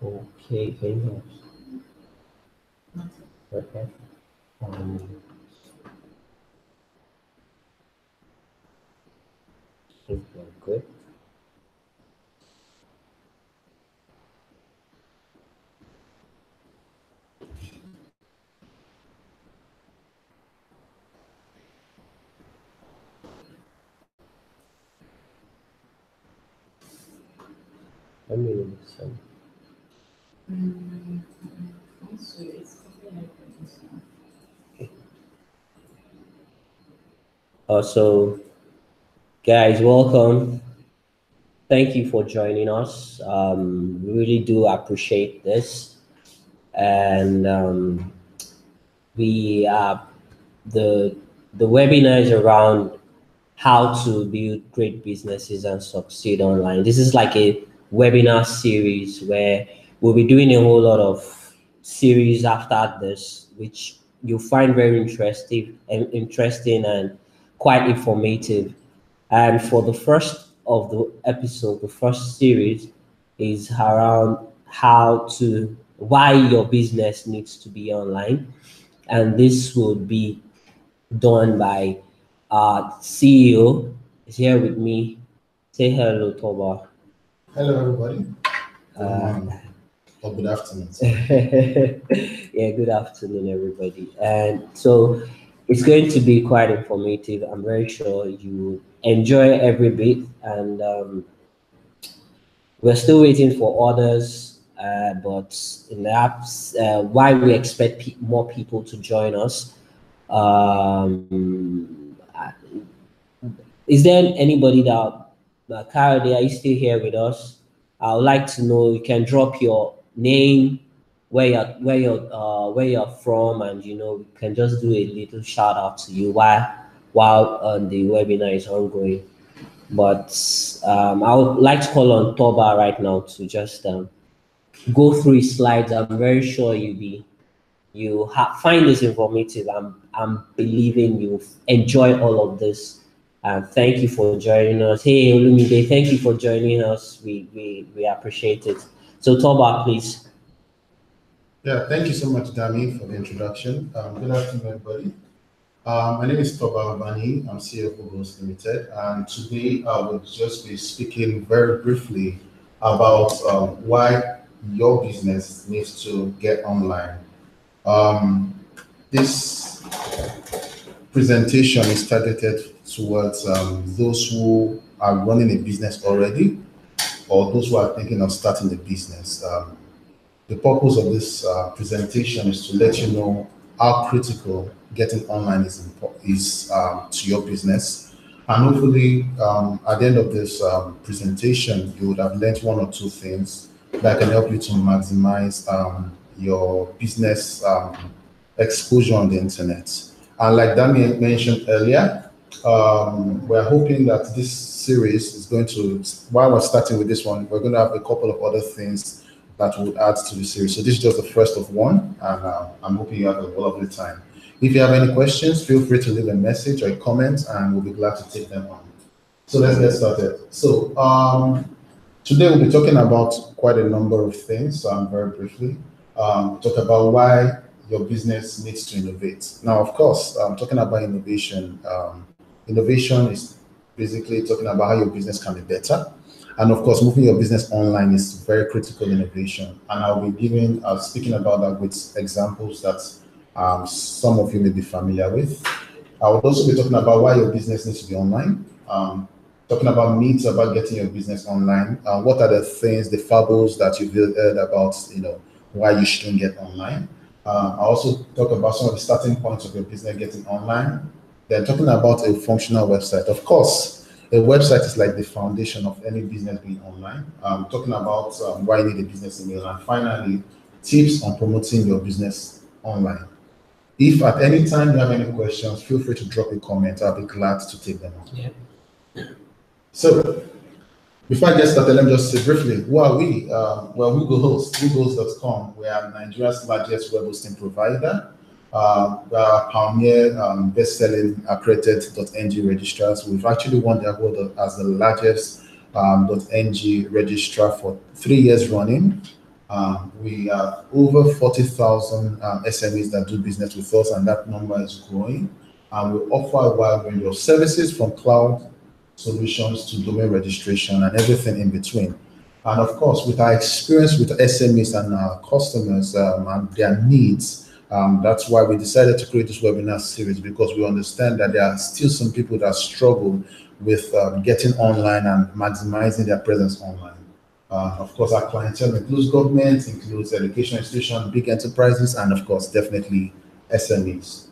Okay, famous. Okay. Um, think we're good. Let me listen. Also, guys, welcome. Thank you for joining us. We really do appreciate this, and we the the webinar is around how to build great businesses and succeed online. This is like a webinar series where we'll be doing a whole lot of series after this, which you'll find very interesting and quite informative. And for the first of the episode, the first series is around why your business needs to be online. And this will be done by CEO is here with me. Say hello, Toba. Hello, everybody. Good Uh, morning or good afternoon. yeah, good afternoon, everybody. And so it's going to be quite informative. I'm very sure you enjoy every bit. And we're still waiting for others. But in the apps, why we expect more people to join us. Is there anybody Kayode, are you still here with us? I would like to know. You can drop your name, where you're from, and we can just do a little shout out to you while the webinar is ongoing. But I would like to call on Toba right now to just go through his slides. I'm very sure find this informative. I'm believing you enjoy all of this. Thank you for joining us. Hey, Olumide, thank you for joining us. We appreciate it. So, Toba, please. Yeah, thank you so much, Dami, for the introduction. Good afternoon, everybody. My name is Toba Bani. I'm CEO of Whogohost Limited, and today I will just be speaking very briefly about why your business needs to get online. Um, this presentation is targeted towards those who are running a business already or those who are thinking of starting a business. The purpose of this presentation is to let you know how critical getting online is to your business. And hopefully, at the end of this presentation, you would have learned one or two things that can help you to maximize your business exposure on the internet. And like Damien mentioned earlier, we're hoping that this series is going to, while we're starting with this one, we're going to have a couple of other things that would add to the series. So this is just the first of one, and I'm hoping you have a lovely time. If you have any questions, feel free to leave a message or a comment, and we'll be glad to take them on. So let's get started. So today we'll be talking about quite a number of things. So very briefly, talk about why your business needs to innovate. Now, of course, talking about innovation, innovation is basically talking about how your business can be better. And of course, moving your business online is very critical innovation. And I'll be speaking about that with examples that some of you may be familiar with. I would also be talking about why your business needs to be online. Talking about myths about getting your business online. What are the things, the fables that you've heard about, why you shouldn't get online. I also talk about some of the starting points of your business getting online. Then talking about a functional website. Of course, a website is like the foundation of any business being online. Talking about why you need a business email. And finally, tips on promoting your business online. If at any time you have any questions, feel free to drop a comment. I'll be glad to take them on. Yeah. So, before I get started, let me just say briefly, who are we? Well, Whogohost, whogohost.com. We are Nigeria's largest web hosting provider. We are pioneer best-selling accredited .ng registrars. We've actually won the award as the largest .ng registrar for 3 years running. We have over 40,000 SMEs that do business with us, and that number is growing. And we offer a wide range of services from cloud solutions to domain registration and everything in between. And of course, with our experience with SMEs and our customers and their needs, that's why we decided to create this webinar series, because we understand that there are still some people that struggle with getting online and maximizing their presence online. Of course, our clientele includes government, includes education institutions, big enterprises, and of course, definitely SMEs.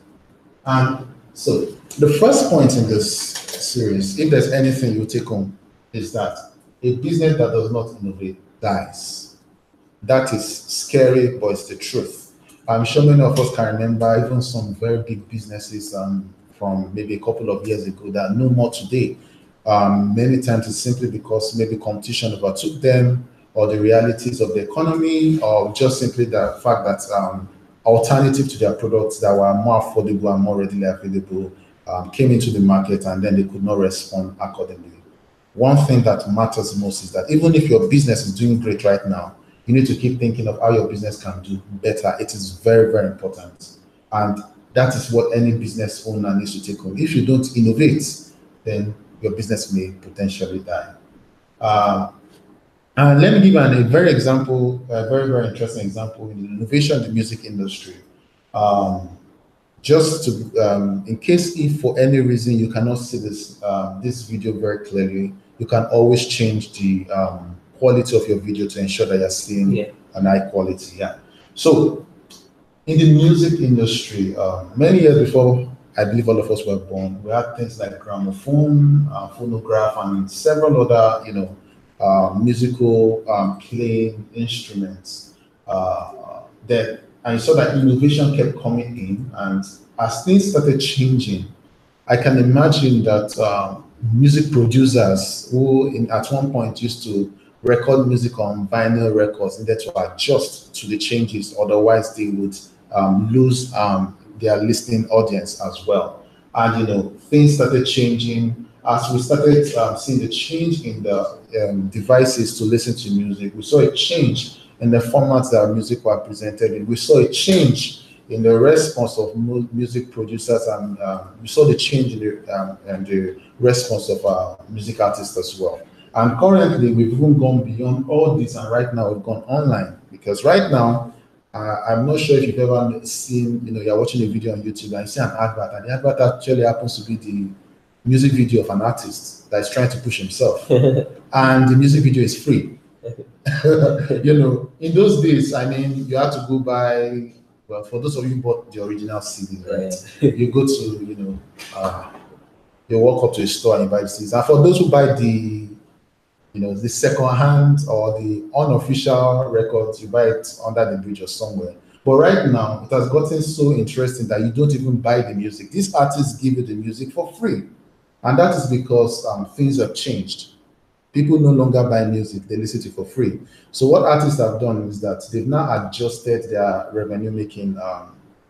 And so the first point in this series, if there's anything you take home, is that a business that does not innovate dies. That is scary, but it's the truth. I'm sure many of us can remember even some very big businesses from maybe a couple of years ago that are no more today. Many times it's simply because maybe competition overtook them, or the realities of the economy, or just simply the fact that alternative to their products that were more affordable and more readily available came into the market, and then they could not respond accordingly. One thing that matters most is that even if your business is doing great right now, you need to keep thinking of how your business can do better. It is very, very important. And that is what any business owner needs to take home. If you don't innovate, then your business may potentially die. And let me give a very example, a very, very interesting example in the innovation in the music industry. Just to, in case if for any reason you cannot see this video very clearly, you can always change the quality of your video to ensure that you're seeing an high quality. Yeah. So in the music industry, many years before I believe all of us were born, we had things like gramophone, phonograph, and several other, musical playing instruments. And you saw that innovation kept coming in, and as things started changing, I can imagine that music producers who at one point used to record music on vinyl records needed to adjust to the changes, otherwise they would lose their listening audience as well. And things started changing as we started seeing the change in the devices to listen to music. We saw a change in the formats that music were presented in. We saw a change in the response of music producers, and we saw the change in the response of music artists as well. And currently, we've even gone beyond all this, and right now we've gone online, because right now, I'm not sure if you've ever seen, you're watching a video on YouTube and you see an advert, and the advert actually happens to be the music video of an artist that is trying to push himself, and the music video is free. In those days, I mean, you had to go buy. Well, for those of you who bought the original CD, right? You go to, you walk up to a store and you buy the CDs. And for those who buy the, the second hand or the unofficial records, you buy it under the bridge or somewhere. But right now, it has gotten so interesting that you don't even buy the music. These artists give you the music for free. And that is because things have changed. People no longer buy music, they listen to it for free. So what artists have done is that they've now adjusted their revenue-making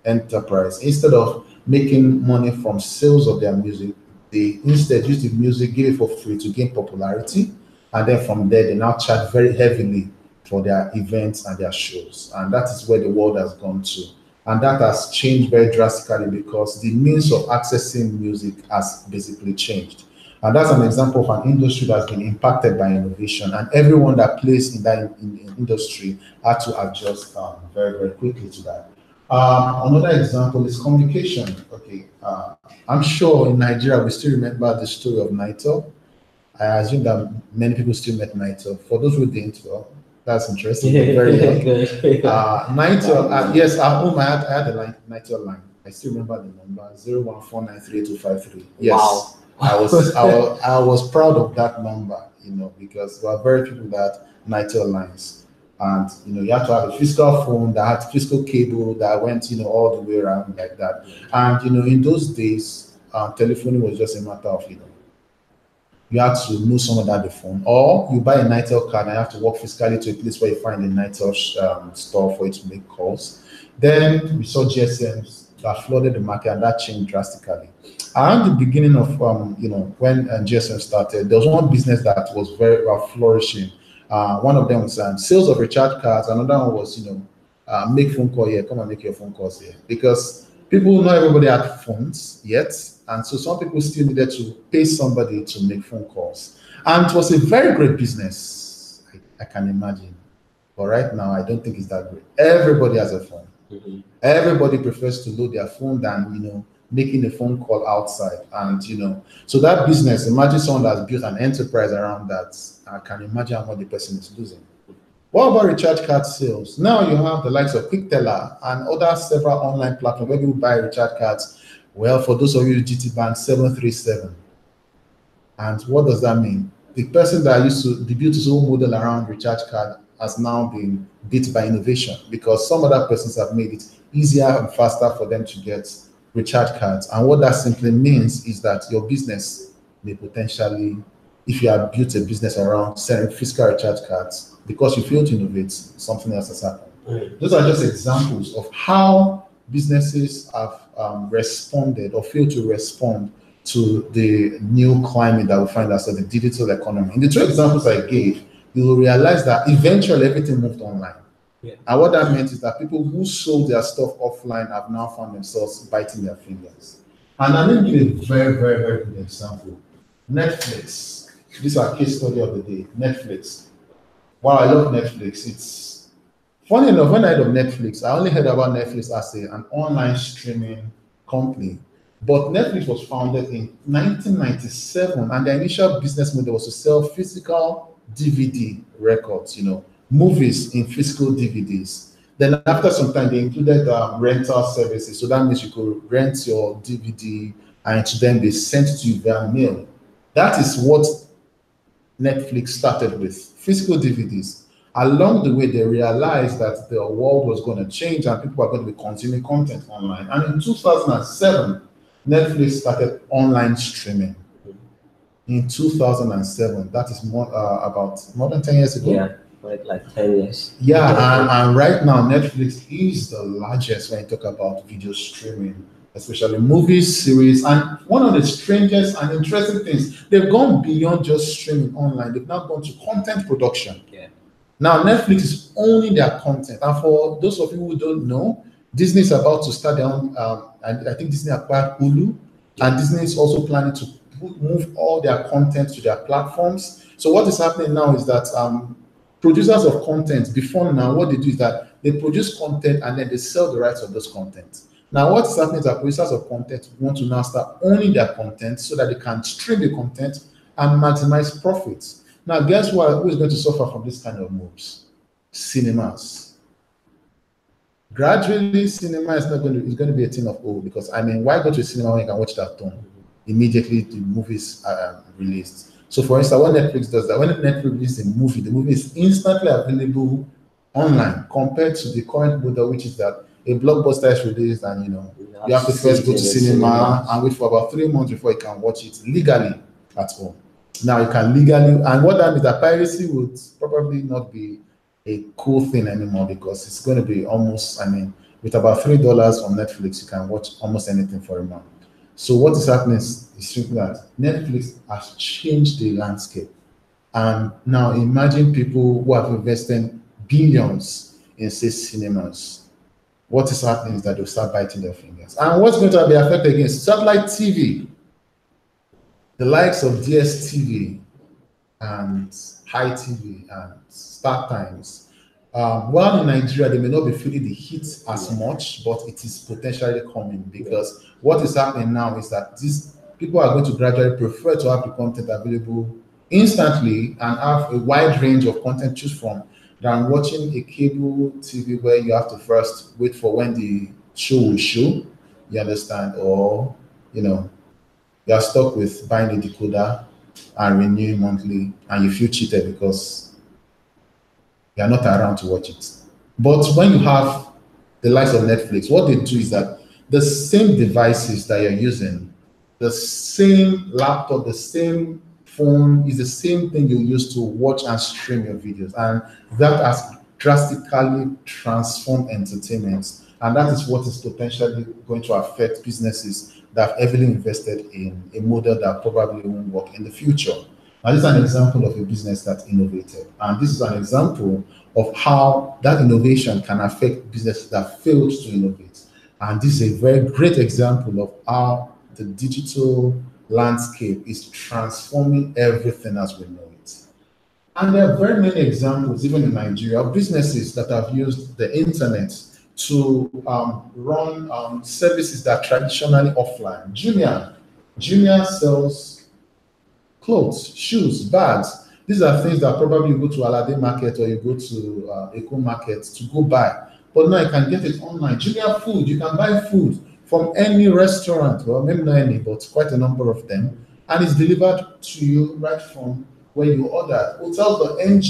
enterprise. Instead of making money from sales of their music, they instead use the music, give it for free to gain popularity. And then from there, they now charge very heavily for their events and their shows. And that is where the world has gone to. And that has changed very drastically because the means of accessing music has basically changed. And that's an example of an industry that's been impacted by innovation. And everyone that plays in that industry had to adjust very, very quickly to that. Another example is communication. Okay, I'm sure in Nigeria, we still remember the story of Naito. I assume that many people still met Naito. For those who didn't, well, that's interesting. Very young. Naito, yes, at home I had a Naito line. I still remember the number 014938253. Yes. Wow. I was proud of that number, because there are very people that Naito lines. And you have to have a physical phone that had physical cable that went all the way around like that. And in those days, telephoning was just a matter of you have to know someone that had the phone, or you buy a Nitel card and you have to walk physically to a place where you find a Nitel store for you to make calls. Then we saw GSMs that flooded the market, and that changed drastically. Around the beginning of when GSM started, there was one business that was very flourishing, One of them was sales of recharge cards. Another one was, make phone call here. Come and make your phone calls here. Because people, not everybody had phones yet. And so some people still needed to pay somebody to make phone calls. And it was a very great business, I can imagine. But right now, I don't think it's that great. Everybody has a phone. Mhm. Everybody prefers to load their phone than, making a phone call outside. And, so that business, imagine someone that's built an enterprise around that. I can imagine how much the person is losing. What about recharge card sales? Now you have the likes of QuickTeller and other several online platforms where people buy recharge cards. Well, for those of you GT Bank 737. And what does that mean? The person that used to build his own model around recharge card has now been beat by innovation because some other persons have made it easier and faster for them to get recharge cards. And what that simply means is that your business may potentially, if you have built a business around selling physical recharge cards, because you failed to innovate, something else has happened. Those are just examples of how businesses have responded or failed to respond to the new climate that we find ourselves in the digital economy. In the two examples I gave, you will realize that eventually everything moved online. Yeah. And what that meant is that people who sold their stuff offline have now found themselves biting their fingers. And I'm going to give a very, very, very good example. Netflix. This is our case study of the day. Netflix. Wow, I love Netflix. It's funny enough, when I heard of Netflix, I only heard about Netflix as an online streaming company. But Netflix was founded in 1997, and the initial business model was to sell physical DVD records, movies in physical DVDs. Then after some time, they included rental services. So that means you could rent your DVD and to then be sent to you via mail. That is what Netflix started with, physical DVDs. Along the way, they realized that the world was going to change and people are going to be consuming content online. And in 2007, Netflix started online streaming. In 2007, that is about more than 10 years ago. Yeah, like 10 years. Yeah, and right now, Netflix is the largest when you talk about video streaming, especially movies, series. And one of the strangest and interesting things, they've gone beyond just streaming online. They've now gone to content production. Yeah. Now, Netflix is owning their content. And for those of you who don't know, Disney is about to start their own, I think Disney acquired Hulu, and Disney is also planning to move all their content to their platforms. So what is happening now is that producers of content, before now, what they do is that they produce content and then they sell the rights of those content. Now, what is happening is that producers of content want to now start owning their content so that they can stream the content and maximize profits. Now, guess what? Who is going to suffer from this kind of moves? Cinemas. Gradually, cinema is going to be a thing of old because why go to a cinema when you can watch it at home? Immediately the movies are released. So, for instance, when Netflix does that, when Netflix releases a movie, the movie is instantly available online compared to the current model, which is that a blockbuster is released and you have to first go to cinema and wait for about 3 months before you can watch it legally at home. Now you can legally, and what that means that piracy would probably not be a cool thing anymore because it's going to be almost, with about $3 on Netflix, you can watch almost anything for a month. So what is happening is simply that Netflix has changed the landscape. And now imagine people who have invested billions in, say, cinemas. What is happening is that they'll start biting their fingers. And what's going to be affected again is satellite TV. The likes of DSTV and High TV and Star Times. While in Nigeria, they may not be feeling the heat as much, but it is potentially coming because what is happening now is that these people are going to gradually prefer to have the content available instantly and have a wide range of content to choose from than watching a cable TV where you have to first wait for when the show will show, you understand, or, you are stuck with buying a decoder and renewing monthly and you feel cheated because you are not around to watch it. But when you have the likes of Netflix, what they do is that the same devices that you're using, the same laptop, the same phone is the same thing you use to watch and stream your videos. And that has drastically transformed entertainment. And that is what is potentially going to affect businesses that have heavily invested in a model that probably won't work in the future. Now, this is an example of a business that innovated. And this is an example of how that innovation can affect businesses that failed to innovate. And this is a very great example of how the digital landscape is transforming everything as we know it. And there are very many examples, even in Nigeria, of businesses that have used the internet to run services that are traditionally offline. Jumia sells clothes, shoes, bags. These are things that probably you go to Alade Market or you go to Eco Market to go buy. But now you can get it online. Jumia Food, you can buy food from any restaurant, well, maybe not any, but quite a number of them, and it's delivered to you right from where you ordered. Hotels.ng,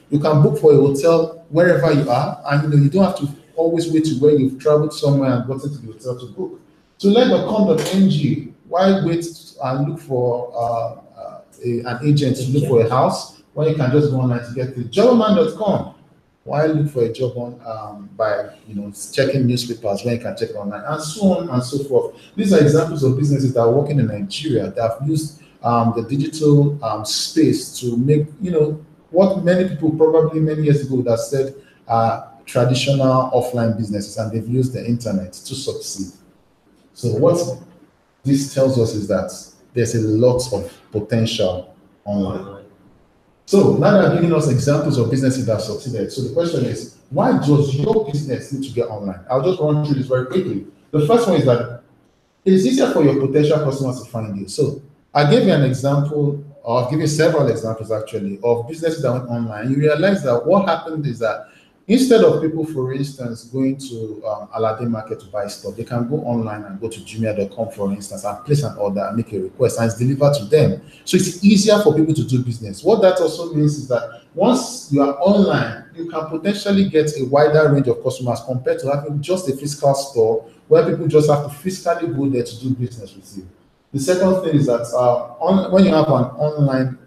you can book for a hotel wherever you are, and you don't have to always wait to where you've traveled somewhere and gotten to the hotel to book. To let.com.ng, why wait and look for an agent to look for a house when you can just go online to get it? Jobberman.com, why look for a job on by checking newspapers when you can check online, and so on and so forth. These are examples of businesses that are working in Nigeria that have used the digital space to make what many people probably many years ago would have said traditional offline businesses, and they've used the internet to succeed. So what this tells us is that there's a lot of potential online. So now that I've given us examples of businesses that have succeeded, so the question is, why does your business need to get online? I'll just run through this very quickly. The first one is that it's easier for your potential customers to find you. So I gave you an example, or I'll give you several examples actually, of businesses that went online. You realize that what happened is that instead of people, for instance, going to Alade Market to buy stuff, they can go online and go to Jumia.com, for instance, and place an order and make a request, and it's delivered to them. So it's easier for people to do business. What that also means is that once you are online, you can potentially get a wider range of customers compared to having just a physical store where people just have to physically go there to do business with you. The second thing is that when you have an online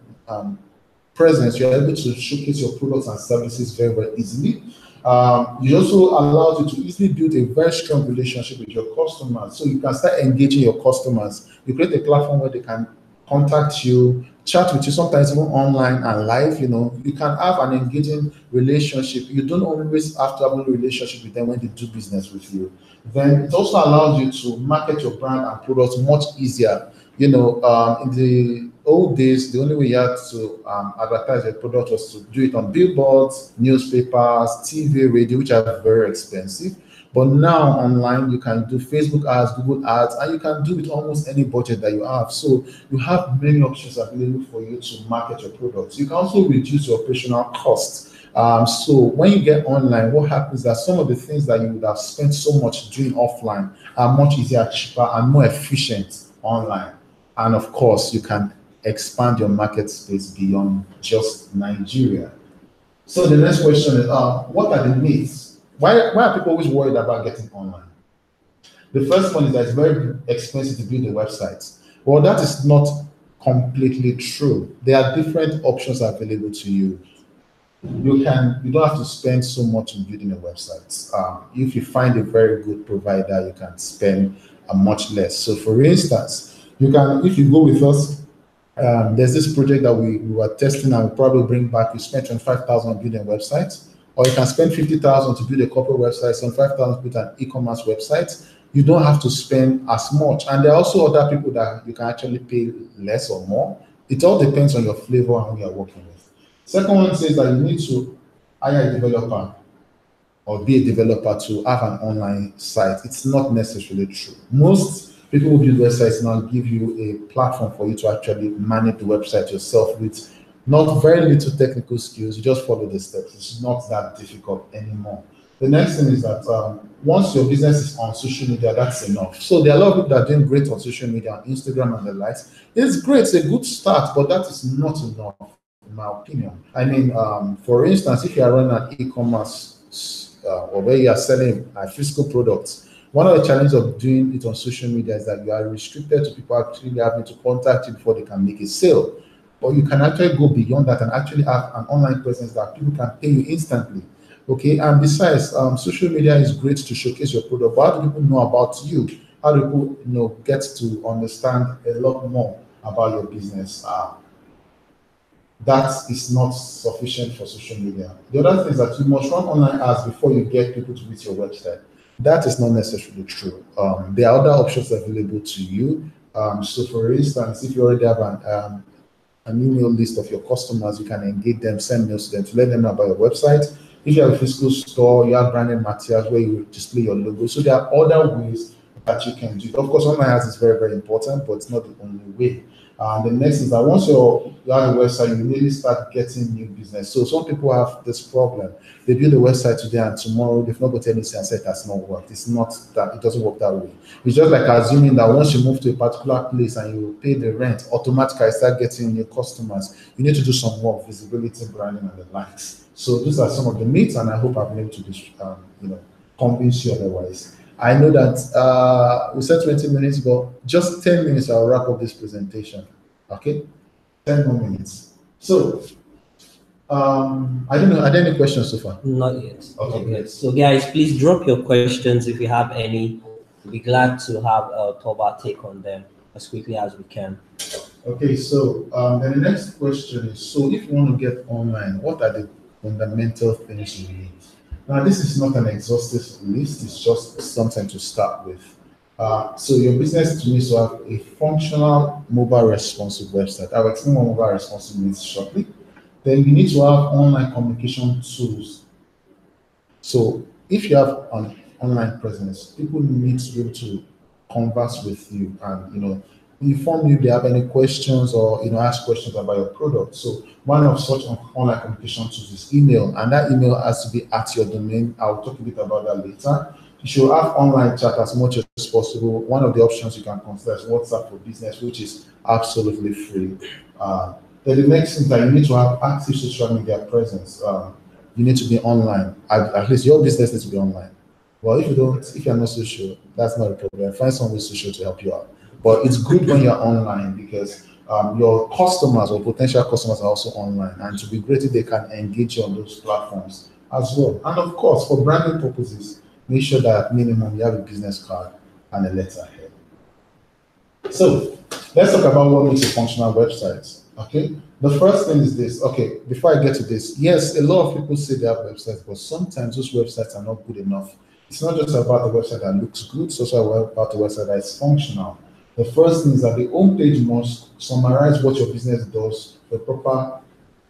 presence, you're able to showcase your products and services very, very easily. It also allows you to easily build a very strong relationship with your customers. So you can start engaging your customers. You create a platform where they can contact you, chat with you, sometimes even online and live. You can have an engaging relationship. You don't always have to have a relationship with them when they do business with you. Then it also allows you to market your brand and products much easier. In the old days, the only way you had to advertise your product was to do it on billboards, newspapers, TV, radio, which are very expensive. But now online, you can do Facebook ads, Google ads, and you can do it almost any budget that you have. So you have many options available for you to market your products. You can also reduce your operational costs. So when you get online, what happens is that some of the things that you would have spent so much doing offline are much easier, cheaper, and more efficient online. And of course, you can expand your market space beyond just Nigeria. So the next question is, what are the myths? Why are people always worried about getting online? The first one is that it's very expensive to build a website. Well, that is not completely true. There are different options available to you. You don't have to spend so much in building a website. If you find a very good provider, you can spend much less. So for instance, if you go with us, there's this project that we were testing and we'll probably bring back. You spend 25,000 building a website, or you can spend 50,000 to build a corporate website, 5,000 to build an e-commerce website. You don't have to spend as much. And there are also other people that you can actually pay less or more. It all depends on your flavor and who you're working with. Second one says that you need to hire a developer or be a developer to have an online site. It's not necessarily true. Most people who build websites now give you a platform for you to actually manage the website yourself with not very little technical skills. You just follow the steps. It's not that difficult anymore. The next thing is that once your business is on social media, that's enough. So there are a lot of people that are doing great on social media, on Instagram and the likes. It's great, it's a good start, but that is not enough, in my opinion. I mean, for instance, if you are running an e-commerce or where you are selling physical products, one of the challenges of doing it on social media is that you are restricted to people actually having to contact you before they can make a sale. But you can actually go beyond that and actually have an online presence that people can pay you instantly. Okay, and besides, social media is great to showcase your product, but how do people know about you? How do people get to understand a lot more about your business? that is not sufficient for social media. The other thing is that you must run online ads before you get people to visit your website. That is not necessarily true. There are other options available to you. So, for instance, if you already have an email list of your customers, you can engage them, send mails to them to let them know about your website. If you have a physical store, you have branded materials where you display your logo. So there are other ways that you can do it. Of course, online ads is very, very important, but it's not the only way. The next is that once you have a website, you immediately start getting new business. So some people have this problem. They build a website today and tomorrow they've not got any sense it has not worked. It's not that, it doesn't work that way. It's just like assuming that once you move to a particular place and you pay the rent, automatically start getting new customers. You need to do some work, visibility, branding, and the likes. So these are some of the myths, and I hope I've been able to convince you otherwise. I know that we said 20 minutes, but just 10 minutes, I'll wrap up this presentation. Okay? 10 more minutes. So, I don't know, are there any questions so far? Not yet. Okay. Not yet. So, guys, please drop your questions if you have any. We'll be glad to have Toba take on them as quickly as we can. Okay, so then the next question is, so if you want to get online, what are the fundamental things you need? Now, this is not an exhaustive list, it's just something to start with. So your business needs to have a functional mobile responsive website. I'll explain what mobile responsive means shortly. Then you need to have online communication tools. So if you have an online presence, people need to be able to converse with you and inform you if they have any questions or ask questions about your product. So one of such online communication tools is email, and that email has to be at your domain. I'll talk a bit about that later. You should have online chat as much as possible. One of the options you can consider is WhatsApp for Business, which is absolutely free. Then the next thing that you need to have active social media presence. You need to be online. At least your business needs to be online. Well, if you're not social, that's not a problem. Find someone who's social to help you out. But it's good when you're online because your customers or potential customers are also online, and to be great if they can engage you on those platforms as well. And of course, for branding purposes, make sure that at minimum you have a business card and a letterhead. So let's talk about what makes a functional website. Okay, the first thing is this. Okay, before I get to this, yes, a lot of people say they have websites, but sometimes those websites are not good enough. It's not just about the website that looks good, it's also about the website that is functional. The first thing is that the homepage must summarize what your business does, the proper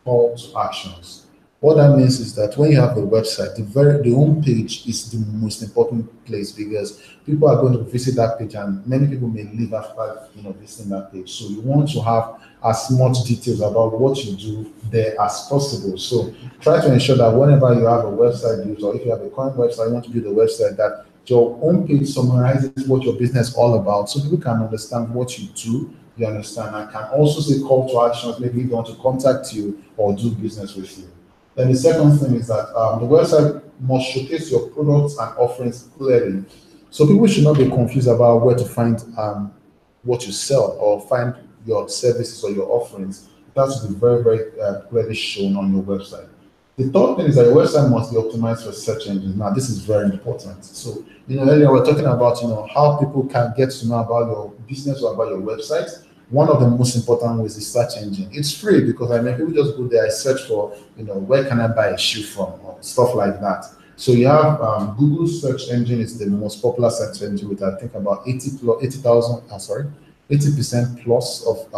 call to actions. What that means is that when you have a website, the homepage is the most important place because people are going to visit that page, and many people may leave after visiting that page. So you want to have as much details about what you do there as possible. So try to ensure that whenever you have a website built, or if you have a current website, you want to build a website that your homepage summarizes what your business is all about, so people can understand what you do. You understand, and can also say call to actions, maybe if they want to contact you or do business with you. Then the second thing is that the website must showcase your products and offerings clearly. So people should not be confused about where to find what you sell or find your services or your offerings. That should be very, very clearly shown on your website. The third thing is that your website must be optimized for search engines. Now, this is very important. So, earlier we were talking about, how people can get to know about your business or about your website. One of the most important ways is search engine. It's free because people just go there and search for, where can I buy a shoe from or stuff like that. So you have Google search engine is the most popular search engine with I think about 80% plus of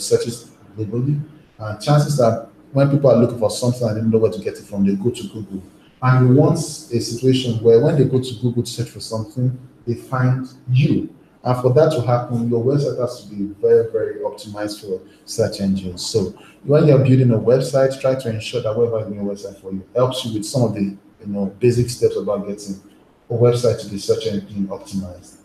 searches globally. Chances are when people are looking for something and they don't know where to get it from, they go to Google. And we want a situation where when they go to Google to search for something, they find you. And for that to happen, your website has to be very, very optimized for search engines. So when you're building a website, try to ensure that whoever is doing a website for you helps you with some of the basic steps about getting a website to be search engine optimized.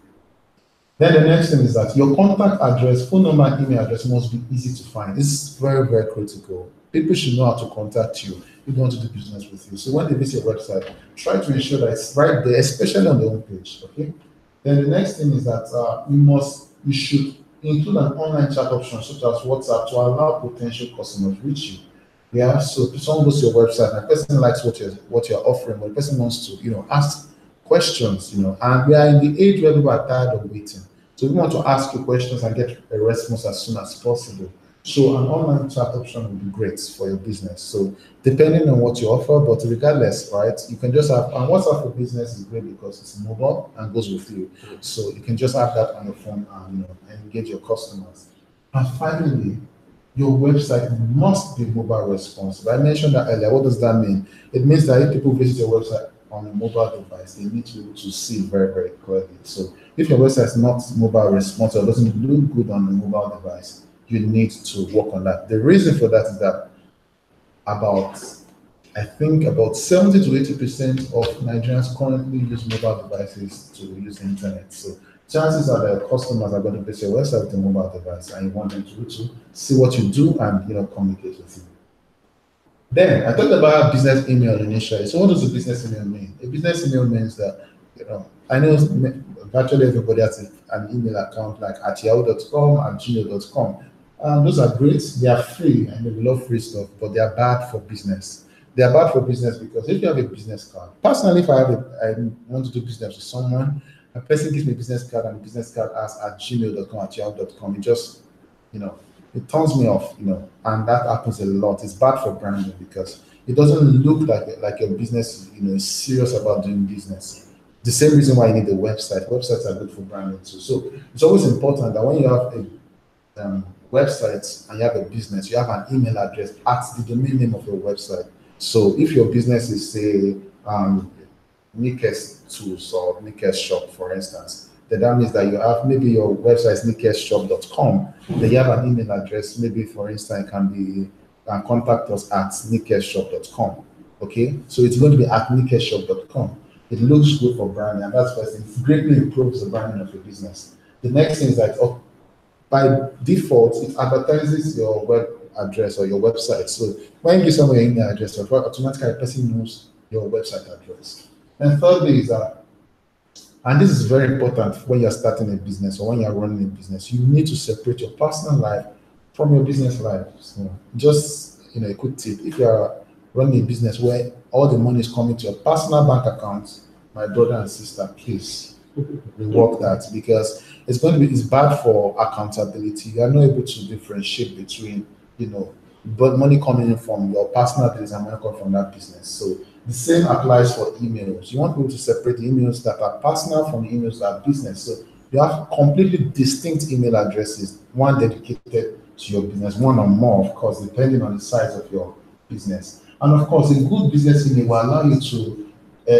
Then the next thing is that your contact address, phone number, and email address must be easy to find. This is very, very critical. People should know how to contact you if they want to do business with you. So when they visit your website, try to ensure that it's right there, especially on the homepage. Okay. Then the next thing is that you should include an online chat option such as WhatsApp to allow potential customers reach you. Yeah. So if someone goes to your website and the person likes what you're offering, but the person wants to ask questions, and we are in the age where people are tired of waiting. So we want to ask you questions and get a response as soon as possible. So an online chat option would be great for your business. So depending on what you offer, but regardless, right, you can just have, and WhatsApp for business is great because it's mobile and goes with you. So you can just have that on your phone and engage your customers. And finally, your website must be mobile responsive. I mentioned that earlier. What does that mean? It means that if people visit your website on a mobile device, they need to be able to see very, very clearly. So if your website is not mobile responsive or doesn't look good on a mobile device, you need to work on that. The reason for that is that about I think about 70 to 80% of Nigerians currently use mobile devices to use the internet. So chances are that customers are going to visit your website with a mobile device and you want them to see what you do and communicate with you. Then I talked about business email initially. So what does a business email mean? A business email means that I know virtually everybody has an email account like at yahoo.com and gmail.com. Those are great. They are free and we love free stuff, but they are bad for business. They are bad for business because if you have a business card, personally, if I want to do business with someone, a person gives me a business card and the business card asks at gmail.com, at yahoo.com, it just, you know, it turns me off, and that happens a lot. It's bad for branding because it doesn't look like your business, is serious about doing business. The same reason why you need a website. Websites are good for branding too. So it's always important that when you have a website and you have a business, you have an email address at the domain name of your website. So if your business is say Nikes Tools or Nikes Shop, for instance, then that means that you have maybe your website is nikesshop.com, then you have an email address, maybe for instance, it can be contact us at nikesshop.com. Okay, so it's going to be at nikesshop.com. It looks good for branding, and that's first thing. It greatly improves the branding of your business. The next thing is that by default, it advertises your web address or your website. So when you give someone your email address, automatically the person knows your website address. And thirdly is that, and this is very important when you're starting a business or when you're running a business, you need to separate your personal life from your business life. So just a quick tip: if you are running a business where all the money is coming to your personal bank account, my brother and sister, please rework that because it's bad for accountability. You are not able to differentiate between but money coming in from your personal business and money coming from that business. So the same applies for emails. You want people to separate the emails that are personal from the emails that are business. So you have completely distinct email addresses, one dedicated to your business, one or more, of course, depending on the size of your business. And of course, a good business email will allow you to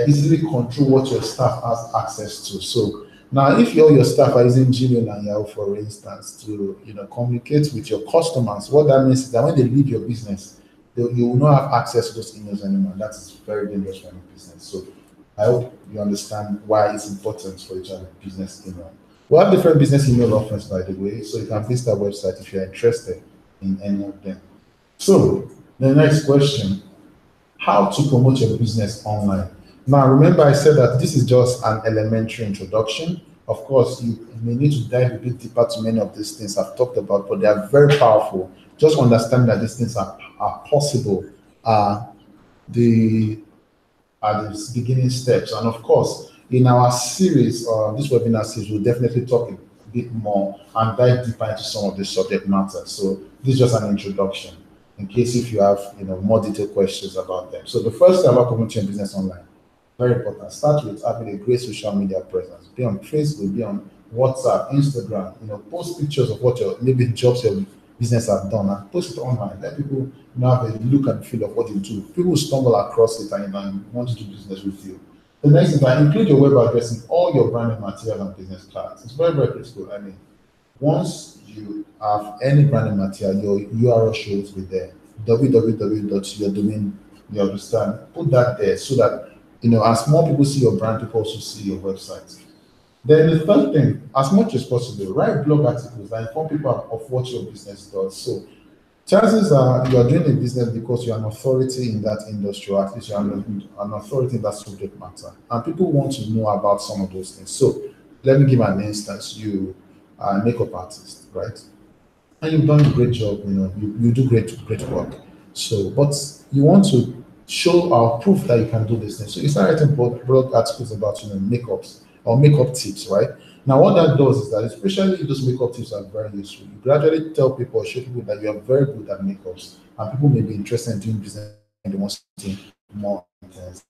easily control what your staff has access to. So now, if all your staff are using Gmail and Yahoo, for instance, to communicate with your customers, what that means is that when they leave your business, you will not have access to those emails anymore. That is very dangerous for any business. So I hope you understand why it's important for you to have a business email. We have different business email offerings, by the way, so you can visit our website if you're interested in any of them. So the next question: how to promote your business online? Now, remember I said that this is just an elementary introduction. Of course, you may need to dive a bit deeper to many of these things I've talked about, but they are very powerful. Just understand that these things are possible. The are the beginning steps. And of course, in our series, this webinar series, we'll definitely talk a bit more and dive deeper into some of the subject matter. So this is just an introduction in case if you have more detailed questions about them. So the first thing about promoting your business online, very important. Start with having a great social media presence. Be on Facebook, be on WhatsApp, Instagram. Post pictures of what your maybe jobs your business have done and post it online. Let people have a look and feel of what you do. People stumble across it and want to do business with you. The next is that include your web address in all your branding material and business cards. It's very, very critical. I mean, once you have any branding material, your URL should be there. www.yourdomain, you understand? Put that there so that as more people see your brand, people also see your website. Then the third thing, as much as possible, write blog articles that inform people of what your business does. So chances are you are doing a business because you're an authority in that industry, or at least you're an authority in that subject matter. And people want to know about some of those things. So let me give an instance. You are a makeup artist, right? And you've done a great job, you do great work. So, but you want to show or proof that you can do this thing. So you start writing blog articles about makeups. or makeup tips, right? Now, what that does is that, especially if those makeup tips are very useful, you gradually tell people or show people that you are very good at makeups, and people may be interested in doing business and they want something more intense.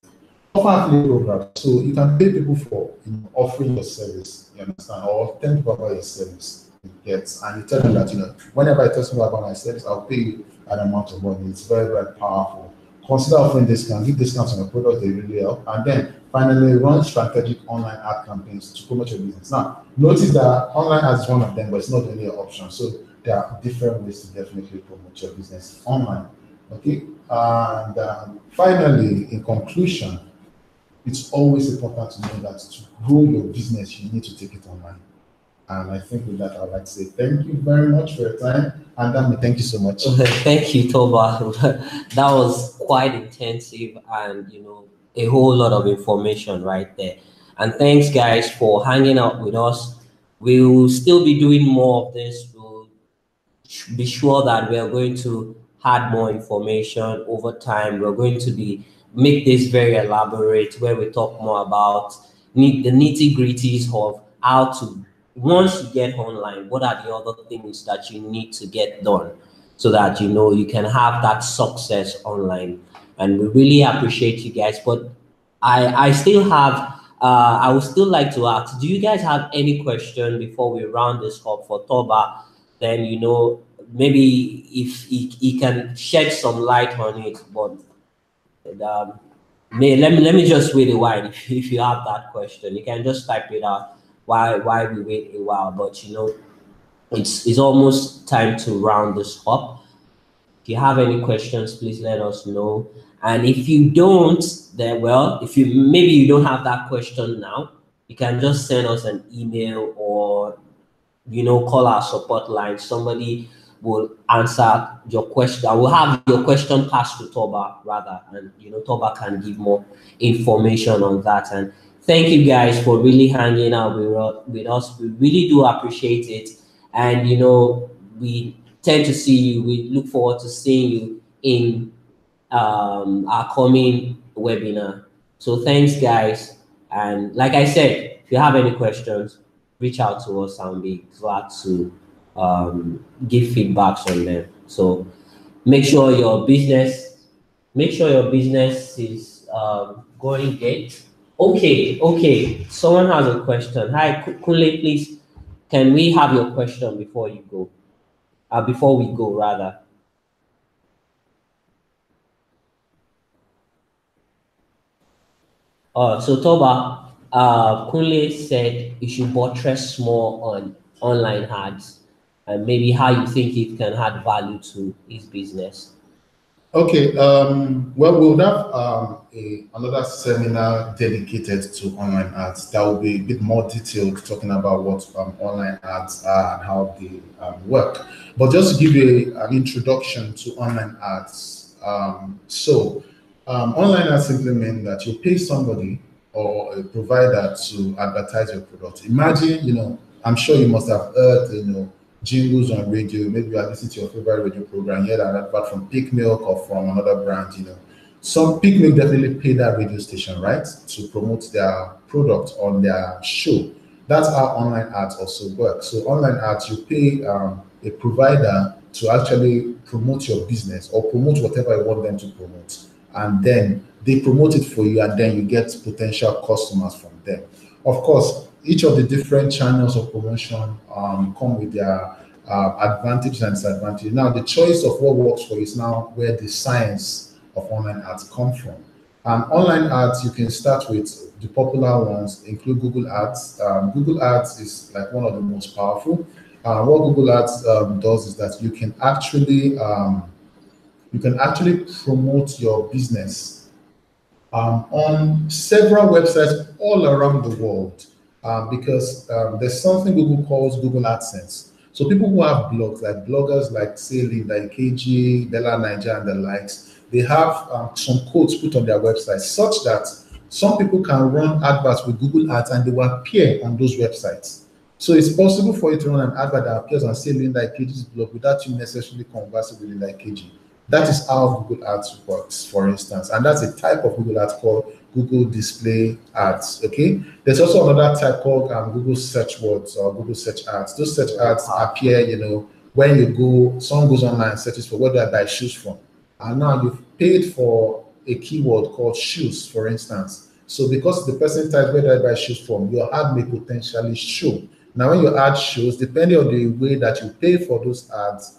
Offer affiliate programs, so you can pay people for offering your service, you understand, or tell people about your service. Yes, and you tell them that whenever I tell someone about my service, I'll pay you an amount of money. It's very, very powerful. Consider offering discounts, give discounts on the product they really help, and then finally run strategic online ad campaigns to promote your business. Now, notice that online ads is one of them, but it's not the only option. So there are different ways to definitely promote your business online. Okay, and finally, in conclusion, it's always important to know that to grow your business, you need to take it online. And I think with that, I'd like to say thank you very much for your time. And Dami, thank you so much. Thank you, Toba. That was quite intensive and a whole lot of information right there. And thanks guys for hanging out with us. We'll still be doing more of this. We'll be sure that we are going to add more information over time. We're going to make this very elaborate, where we talk more about the nitty-gritties of how to, once you get online, what are the other things that you need to get done so that you can have that success online. And we really appreciate you guys. But I still have I would still like to ask, do you guys have any question before we round this up for Toba? Then maybe if he can shed some light on it. But let me just wait a while. If you have that question, you can just type it out while we wait a while. But it's almost time to round this up. If you have any questions, please let us know. And if you don't, then if maybe you don't have that question now, you can just send us an email or call our support line. Somebody will answer your question. I will have your question passed to Toba rather, and Toba can give more information on that. And thank you guys for really hanging out with us. We really do appreciate it. And we tend to see you. We look forward to seeing you in our coming webinar. So thanks guys. And like I said, if you have any questions, reach out to us and be glad to give feedbacks on them. So make sure your business is going great. Okay. Someone has a question. Hi, Kunle, please. Can we have your question before you go? Before we go, rather. So Toba, Kunle said you should buttress more on online ads and maybe how you think it can add value to his business. Okay, well, we'll have another seminar dedicated to online ads that will be a bit more detailed, talking about what online ads are and how they work. But just to give you an introduction to online ads, online ads simply mean that you pay somebody or a provider to advertise your product. Imagine, I'm sure you must have heard, jingles on radio. Maybe you are listening to your favorite radio program, you hear an advert from Peak Milk or from another brand. Some Peak Milk definitely pay that radio station, right, to promote their product on their show. That's how online ads also work. So online ads, you pay a provider to actually promote your business or promote whatever you want them to promote, and then they promote it for you, and then you get potential customers from them. Of course, each of the different channels of promotion come with their advantages and disadvantages. Now, the choice of what works for you is now where the science of online ads come from. Online ads, you can start with the popular ones, include Google Ads. Google Ads is like one of the most powerful. What Google Ads does is that you can actually promote your business on several websites all around the world. Because there's something Google calls Google AdSense. So people who have blogs, like bloggers like say Linda KG, Bella Niger, and the likes, they have some codes put on their website such that some people can run adverts with Google Ads and they will appear on those websites. So it's possible for you to run an advert that appears on say Linda KG's blog without you necessarily conversing with Linda KG. That is how Google Ads works, for instance, and that's a type of Google Ads called Google display ads. Okay, there's also another type called Google search words or Google search ads. Those search ads appear, when you go, someone goes online and searches for where do I buy shoes from, and now you've paid for a keyword called shoes, for instance. So because the person types where do I buy shoes from, your ad may potentially show. Now, when your ad shows, depending on the way that you pay for those ads,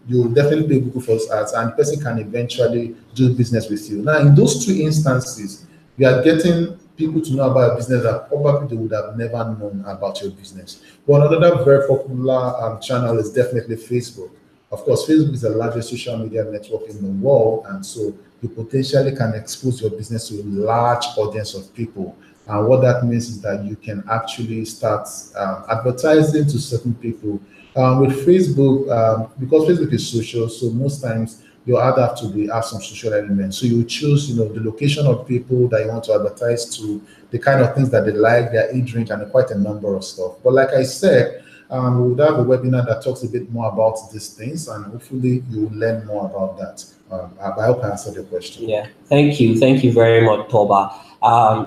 you'll definitely pay Google for those ads, and the person can eventually do business with you. Now, in those two instances, you are getting people to know about your business that probably they would have never known about your business. But another very popular channel is definitely Facebook. Of course, Facebook is the largest social media network in the world, and so you potentially can expose your business to a large audience of people. And what that means is that you can actually start advertising to certain people. With Facebook, because Facebook is social, so most times your ad have some social elements. So you choose, the location of people that you want to advertise to, the kind of things that they like, their age range, and quite a number of stuff. But like I said, we would have a webinar that talks a bit more about these things, and hopefully you will learn more about that. I hope I answered your question. Yeah, thank you very much, Toba.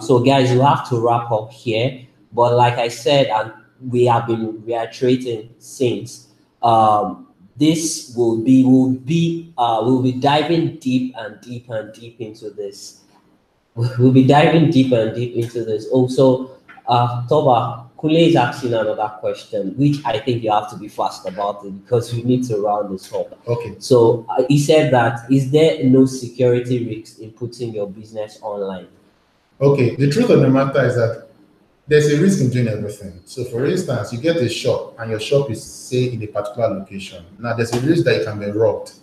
So guys, you have to wrap up here, but like I said, and we have been reiterating since, this we'll be diving deep and deep and deep into this. We'll be diving deep and deep into this. Also, Toba, Kule is asking another question, which I think you have to be fast about it because we need to round this up. Okay. So he said that, is there no security risks in putting your business online? Okay, the truth of the matter is that there's a risk in doing everything. So, for instance, you get a shop and your shop is, say, in a particular location. Now, there's a risk that it can be robbed.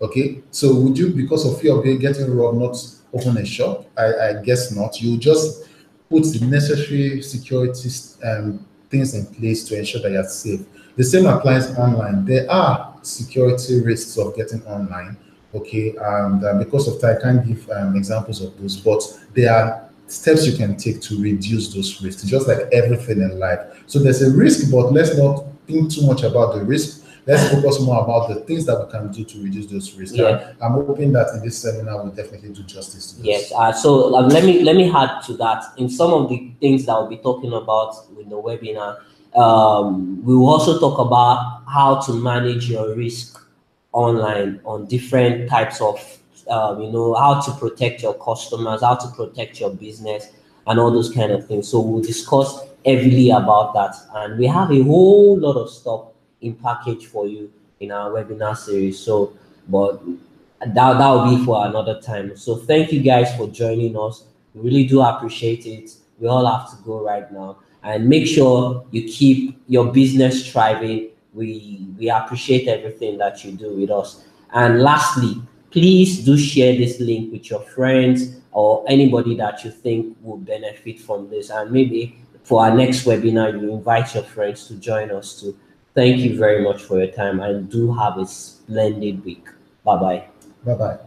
Okay, so would you, because of fear of getting robbed, not open a shop? I guess not. You just put the necessary security things in place to ensure that you're safe. The same applies online. There are security risks of getting online. Okay, and because of time, I can't give examples of those, but there are steps you can take to reduce those risks, just like everything in life. So there's a risk, but let's not think too much about the risk. Let's focus more about the things that we can do to reduce those risks. Yeah. I'm hoping that in this seminar we'll definitely do justice to this. Yes. So let me add to that. In some of the things that we'll be talking about with the webinar, we will also talk about how to manage your risk online on different types of, how to protect your customers, how to protect your business, and all those kind of things. So we'll discuss heavily about that, and we have a whole lot of stuff in package for you in our webinar series. So, but that will be for another time. So thank you guys for joining us. We really do appreciate it. We all have to go right now, and make sure you keep your business thriving. We appreciate everything that you do with us. And lastly, please do share this link with your friends or anybody that you think will benefit from this. And maybe for our next webinar, you invite your friends to join us too. Thank you very much for your time, and do have a splendid week. Bye-bye. Bye-bye.